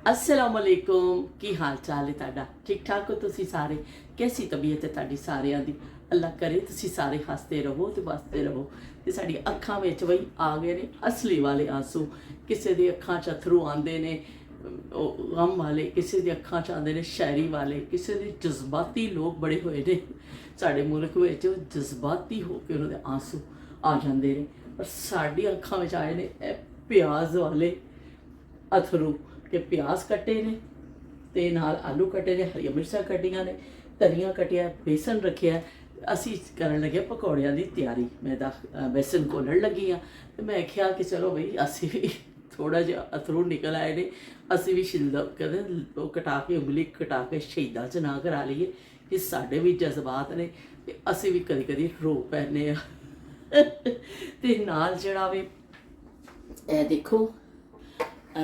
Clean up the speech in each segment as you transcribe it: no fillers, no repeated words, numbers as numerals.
अस्सलाम वालेकुम। की हाल चाल है तुहाडा? ठीक ठाक हो तुसी सारे? कैसी तबीयत है तुहाडी सारिਆਂ ਦੀ? अल्लाह करे तुसी सारे हसते रहो तो बसते रहो ते साडी अखां विच बई आ गए ने असली वाले आंसू। किसी दी अखां च अथरू आंदे ने गम वाले, किसी दी अखां च आंदे ने शायरी वाले, किसी दे जज्बाती लोग बड़े होए ने साडे मुल्क विच, जज्बाती हो के उन्हां दे आंसू आ जांदे ने। पर साडी अखां विच आए ने प्याज वाले अथरू के प्याज कट्टे ने ते नाल आलू कट्टे ने, हरी मिर्चां कट्टियां ने, धनिया कट्टिया, बेसन रखिया। असी करन लगे पकौड़ियां दी तैयारी। मैं बेसन घोलण लगी हाँ तो मैं आख्या कि चलो बई असी भी थोड़ा जिहा अथरू निकल आए ने, असी भी शिल्दा कहते कटा के उंगली कटा के शहीदां च ना करा लीए कि साडे भी जज्बात ने ते असी भी कदी कदी रो पैने आ ते नाल जिहड़ा वे ए देखो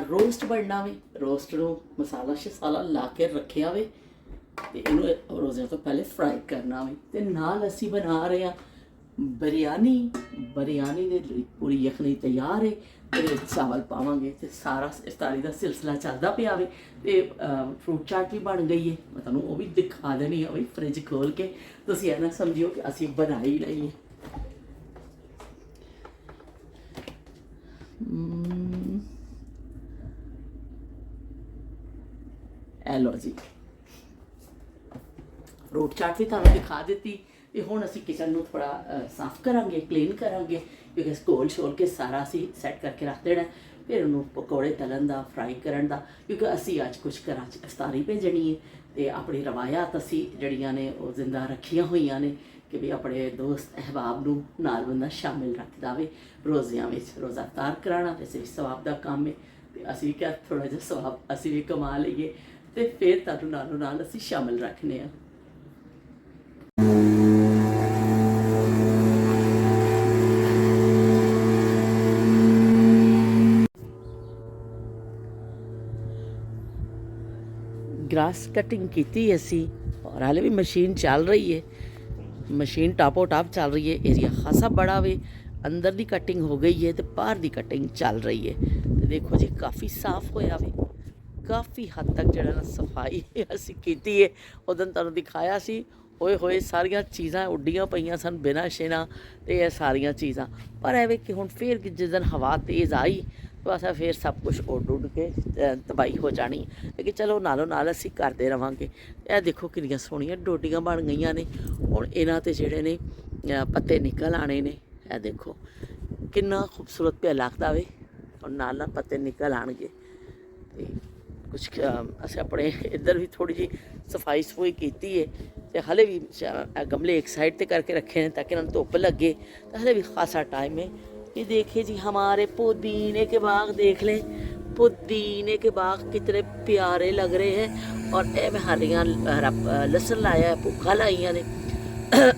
रोस्ट बनना वे, रोस्ट ਨੂੰ मसाला शसाला ला के रखिया वे ਤੇ ਇਹਨੂੰ ਰੋਜ਼ਿਆਂ ਤੋਂ ਪਹਿਲੇ ਫਰਾਈ ਕਰਨਾ ਵੇ। ਤੇ ਨਾਲ ਅਸੀਂ ਬਣਾ ਰਹੇ ਹਾਂ ਬਿਰਿਆਨੀ। ਬਿਰਿਆਨੀ ਦੇ ਲਈ ਪੂਰੀ ਯਖਨੀ ਤਿਆਰ ਹੈ। ਇਹਦੇ ਵਿੱਚ ਚਾਵਲ ਪਾਵਾਂਗੇ ਤੇ ਸਾਰਾ ਇਫਤਾਰੀ ਦਾ ਸਿਲਸਿਲਾ ਚੱਲਦਾ ਪਿਆ ਵੇ। ਤੇ ਫਰੂਟ ਚਾਟ ਵੀ ਬਣ ਗਈ ਹੈ, ਮੈਂ ਤੁਹਾਨੂੰ ਉਹ ਵੀ ਦਿਖਾ ਦੇਣੀ ਹੈ ਬਈ ਫ੍ਰਿਜ ਖੋਲ ਕੇ। ਤੁਸੀਂ ਇਹ ਨਾ ਸਮਝਿਓ ਕਿ ਅਸੀਂ ਬਣਾਈ ਲਈ ਹੈ। ਇਹ ਲਓ ਜੀ, फ्रूट चाट भी तुहानूं दिखा दी। तो हुण असीं किचन नूं थोड़ा साफ करांगे, क्लीन करांगे क्योंकि घोल छोल के सारा असीं सैट करके रख देना। फिर उन्होंने पकौड़े तलन का, फ्राई करन दा, क्योंकि असीं अज कुछ घर च इफ्तारी भेजनी है। तो अपनी रवायात असीं जड़ियां ने वो जिंदा रखियां होईयां ने कि भी अपने दोस्त अहबाब नूं नाल बंदा शामिल रखदा वे रोज़ियां विच। रोज़ा इफ्तार कराना वैसे भी सवाब का काम है, तो असीं क्या थोड़ा जिहा सवाब असीं भी कमा लईए तो फिर तुहानूं नालों नाल असीं शामिल रखने आ। ग्रास कटिंग की असी और हाले भी मशीन चल रही है, मशीन टापो टाप चल रही है। एरिया खासा बड़ा वे, अंदर की कटिंग हो गई है तो बाहर की कटिंग चल रही है। तो देखो जी काफ़ी साफ होया वे, काफ़ी हद तक जो सफाई असी की है। उस दिन तुहानूं दिखाया सी, होए होए सारिया चीज़ां उड्डियां पईयां सन बिना शेना तो यह सारिया चीज़ां। पर एवे कि हुण फिर जिस दिन हवा तेज़ आई तो असा फिर सब कुछ उड उड के तबाही हो जानी। लेकिन चलो नालों नाल असीं करते रवांगे। यह देखो कितनियां सोहणियां डोडियां बन गईयां ने। हुण इन्हां ते जिहड़े ने पत्ते निकल आने ने। यह देखो कितना खूबसूरत पिया लगदा वे, और नाल नाल पत्ते निकल आणगे। ते कुछ असें अपने इधर भी थोड़ी जी सफाई सफूई की है। तो हले भी गमले एक साइड पे करके रखे हैं ताकि उन्हें धुप लगे। तो हले भी खासा टाइम है। ये देखिए जी हमारे पुदीने के बाग देख लें, पुदीने के बाग कितने प्यारे लग रहे हैं। और ये मैं हरियाँ लसन लाया है, भुखा लाइया ने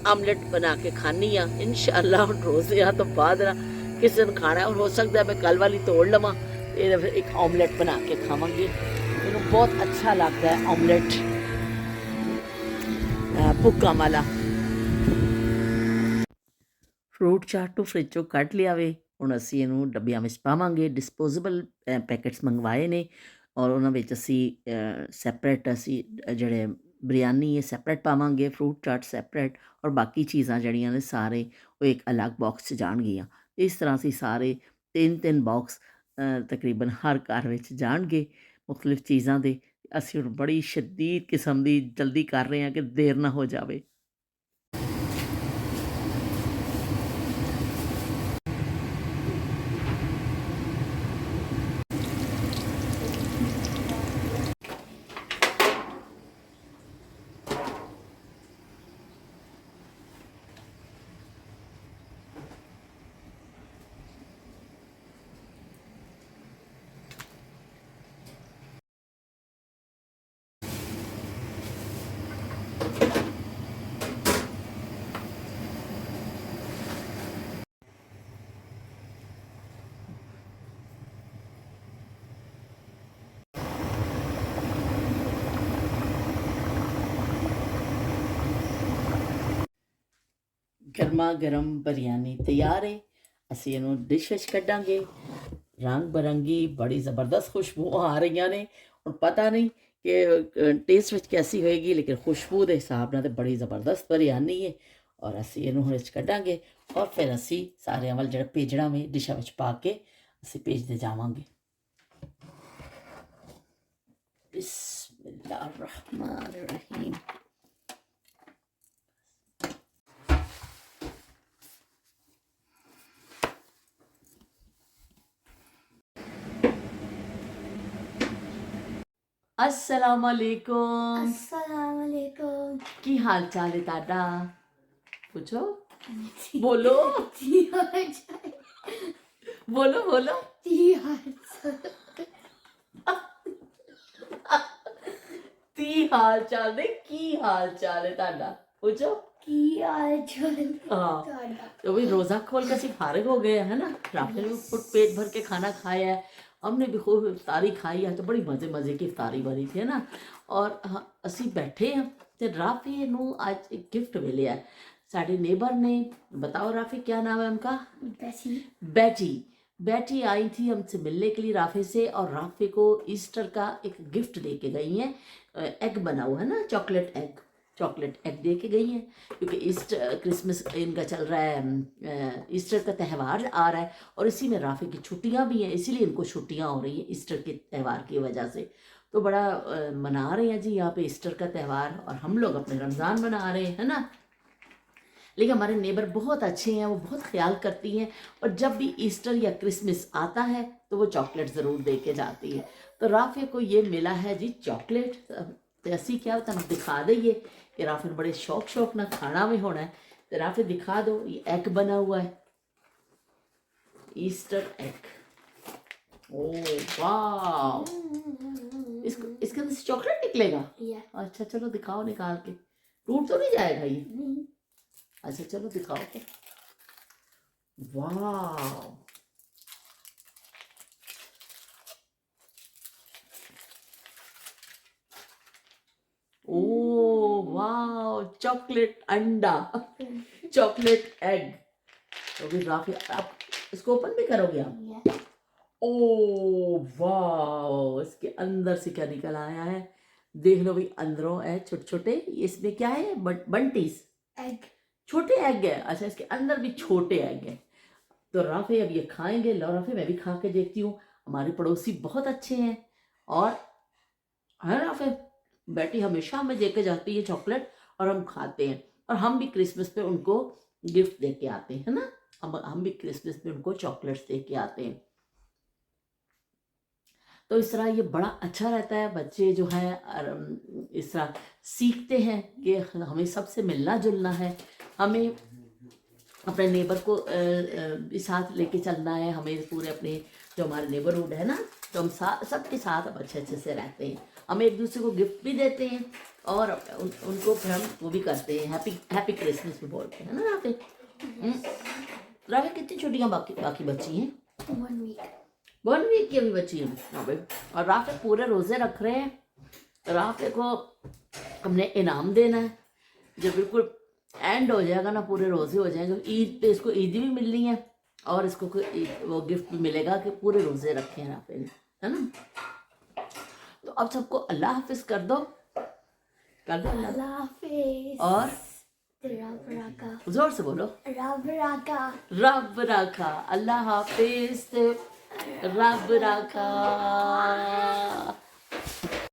आमलेट बना के खानी हाँ इंशाअल्लाह। रोज़ियां तो बाद ना किसी दिन खाना और हो सकता है मैं कल वाली तोड़ लवां, एक ऑमलेट बना के खावांगी। मैनूं बहुत अच्छा लगता है ऑमलेट भुक्का वाला। फ्रूट चाट तो फ्रिजों कढ़ लिया वे। हुण असीं इहनूं डब्बियां विच पावांगे। डिस्पोजेबल पैकेट्स मंगवाए ने और उन्हां विच असीं सैपरेट असीं जिहड़े बिरयानी है सैपरेट पावांगे, फ्रूट चाट सैपरेट, और बाकी चीज़ां जिहड़ियां ने सारे वो एक अलग बॉक्स च जाणगियां। इस तरह असीं सारे तीन तीन बॉक्स तकरीबन हर घर विच जाणगे मुख्तलिफ चीज़ां दे। असीं हुण बड़ी शदीद किस्म दी जल्दी कर रहे हैं कि देर ना हो जावे। गर्मा गर्म बिरयानी तैयार है। असीं इहनूं डिश विच कड्डांगे। रंग बिरंगी बड़ी ज़बरदस्त खुशबू आ रही ने और पता नहीं कि टेस्ट ਵਿੱਚ कैसी होएगी, लेकिन खुशबू ਦੇ ਹਿਸਾਬ ਨਾਲ ਤੇ ਬੜੀ ਜ਼ਬਰਦਸਤ ਬਿਰਯਾਨੀ ਹੈ। ਔਰ ਅਸੀਂ ਇਹਨੂੰ ਹੁਣ 'ਚ ਕੱਢਾਂਗੇ ਔਰ ਫਿਰ ਅਸੀਂ ਸਾਰਿਆਂ ਵੱਲ ਜਿਹੜਾ ਭੇਜਣਾ ਵੇ ਡਿਸ਼ਾਂ ਵਿੱਚ ਪਾ ਕੇ ਅਸੀਂ ਭੇਜਦੇ ਜਾਵਾਂਗੇ। बिस्मिल्लाहिर्रहमानिर्रहीम। अस्सलाम वालेकुम। अस्सलामुअलैकुम। की हाल चाल है ताड़ा? पूछो, बोलो बोलो बोलो। ती हाल चाल ने की हाल चाल है ताड़ा? पूछो। हाँ, तो भाई रोजा खोल कर सिर्फ फारिग हो गए है ना। राफेल में पेट भर के खाना खाया है, हमने भी खूब इफ्तारी खाई है, तो बड़ी मज़े मज़े की इफ्तारी बनी थी है ना। और हाँ, असी बैठे हैं तो राफी नू आज एक गिफ्ट मिले है साढ़े नेबर ने। बताओ राफी क्या नाम है उनका? बैटी। बैटी आई थी हमसे मिलने के लिए राफे से, और राफे को ईस्टर का एक गिफ्ट दे के गई हैं। एग बना हुआ है ना, चॉकलेट एग दे के गई हैं, क्योंकि ईस्टर क्रिसमस इनका चल रहा है, ईस्टर का त्यौहार आ रहा है और इसी में राफे की छुट्टियां भी हैं, इसीलिए इनको छुट्टियां हो रही हैं ईस्टर के त्यौहार की वजह से। तो बड़ा मना रहे हैं जी यहाँ पे ईस्टर का त्यौहार, और हम लोग अपने रमज़ान मना रहे हैं ना। लेकिन हमारे नेबर बहुत अच्छे हैं, वो बहुत ख्याल करती हैं, और जब भी ईस्टर या क्रिसमस आता है तो वो चॉकलेट ज़रूर दे के जाती है। तो राफे को ये मिला है जी चॉकलेट। तो असी क्या होता है दिखा दईए कि राफे बड़े शौक ना खाना में होना है। तो राफे दिखा दो, ये एग बना हुआ है, ईस्टर एग। ओह वाह, इसके अंदर से चॉकलेट निकलेगा? अच्छा चलो दिखाओ निकाल के, टूट तो नहीं जाएगा ये? अच्छा चलो दिखाओ तो। वाह, ओ वाह, चॉकलेट अंडा, चॉकलेट एग। तो भी राफी आप इसको ओपन भी करोगे आप? ओ वाह, इसके अंदर से क्या निकल आया है देख लो भाई। अंदरों है छोटे छोटे, इसमें क्या है? बंटीज एग, छोटे एग है। अच्छा, इसके अंदर भी छोटे एग है। तो राफे अब ये खाएंगे। लो राफे, मैं भी खा के देखती हूँ। हमारे पड़ोसी बहुत अच्छे हैं, और है राफे, बेटी हमेशा हमें दे के जाती है चॉकलेट, और हम खाते हैं, और हम भी क्रिसमस पे उनको गिफ्ट दे के आते हैं ना। हम भी क्रिसमस पे उनको चॉकलेट्स दे के आते हैं। तो इस तरह ये बड़ा अच्छा रहता है। बच्चे जो हैं इस तरह सीखते हैं कि हमें सबसे मिलना जुलना है, हमें अपने नेबर को भी साथ लेके चलना है। हमें पूरे अपने जो हमारे नेबरहुड है ना, तो हम सबके साथ अब अच्छे से रहते हैं। हम एक दूसरे को गिफ्ट भी देते हैं, और उनको फिर हम वो भी करते हैं, हैप्पी क्रिसमस भी बोलते हैं ना राफे। राफे कितनी छुट्टियाँ बाकी बची हैं? 1 वीक की अभी बची है राफे। और राफे पूरे रोज़े रख रहे हैं। राफे को हमने इनाम देना है, जब बिल्कुल एंड हो जाएगा ना, पूरे रोज़े हो जाएंगे, ईद पे इसको ईद भी मिलनी है, और इसको वो गिफ्ट भी मिलेगा कि पूरे रोज़े रखे हैं राफे ने, है ना। तो अब सबको अल्लाह हाफिज़ कर दो, अल्लाह हाफिज़, और रब रखा, जोर से बोलो, रब रखा, अल्लाह हाफिज़, रब रखा।